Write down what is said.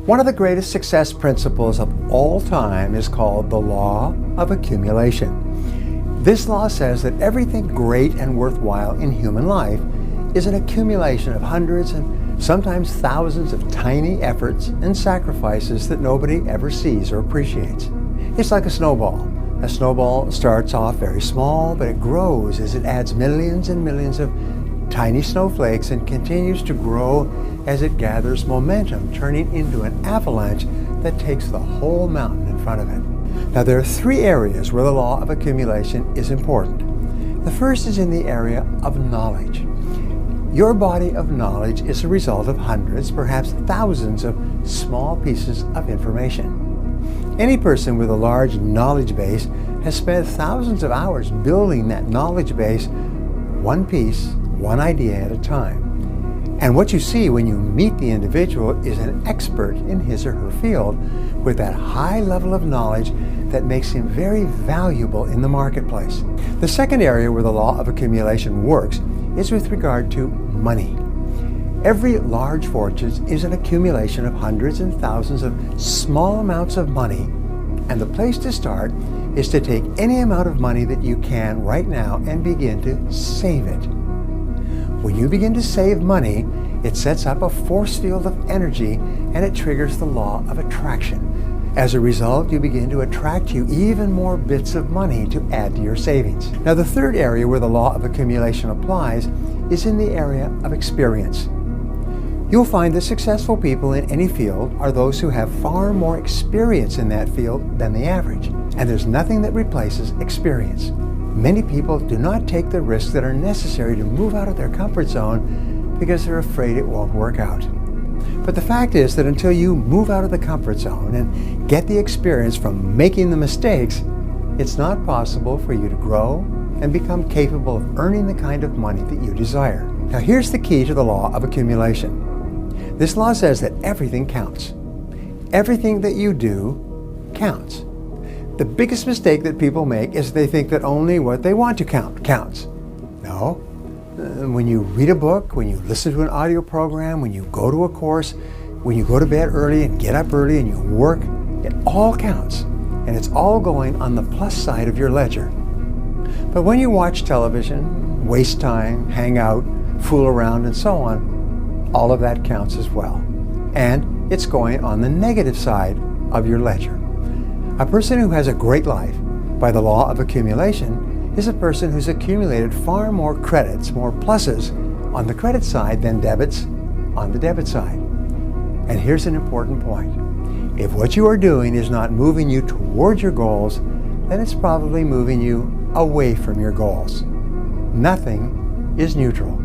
One of the greatest success principles of all time is called the law of accumulation. This law says that everything great and worthwhile in human life is an accumulation of hundreds and sometimes thousands of tiny efforts and sacrifices that nobody ever sees or appreciates. It's like a snowball. A snowball starts off very small, but it grows as it adds millions and millions of tiny snowflakes and continues to grow as it gathers momentum, turning into an avalanche that takes the whole mountain in front of it. Now, there are three areas where the law of accumulation is important. The first is in the area of knowledge. Your body of knowledge is a result of hundreds, perhaps thousands of small pieces of information. Any person with a large knowledge base has spent thousands of hours building that knowledge base, one piece, one idea at a time. And what you see when you meet the individual is an expert in his or her field with that high level of knowledge that makes him very valuable in the marketplace. The second area where the law of accumulation works is with regard to money. Every large fortune is an accumulation of hundreds and thousands of small amounts of money, and the place to start is to take any amount of money that you can right now and begin to save it. When you begin to save money, it sets up a force field of energy and it triggers the law of attraction. As a result, you begin to attract you even more bits of money to add to your savings. Now, the third area where the law of accumulation applies is in the area of experience. You'll find that successful people in any field are those who have far more experience in that field than the average. And there's nothing that replaces experience. Many people do not take the risks that are necessary to move out of their comfort zone because they're afraid it won't work out. But the fact is that until you move out of the comfort zone and get the experience from making the mistakes, it's not possible for you to grow and become capable of earning the kind of money that you desire. Now, here's the key to the law of accumulation. This law says that everything counts. Everything that you do counts. The biggest mistake that people make is they think that only what they want to count counts. No. When you read a book, when you listen to an audio program, when you go to a course, when you go to bed early and get up early and you work, it all counts. And it's all going on the plus side of your ledger. But when you watch television, waste time, hang out, fool around, and so on, all of that counts as well. And it's going on the negative side of your ledger. A person who has a great life by the law of accumulation is a person who's accumulated far more credits, more pluses on the credit side than debits on the debit side. And here's an important point. If what you are doing is not moving you toward your goals, then it's probably moving you away from your goals. Nothing is neutral.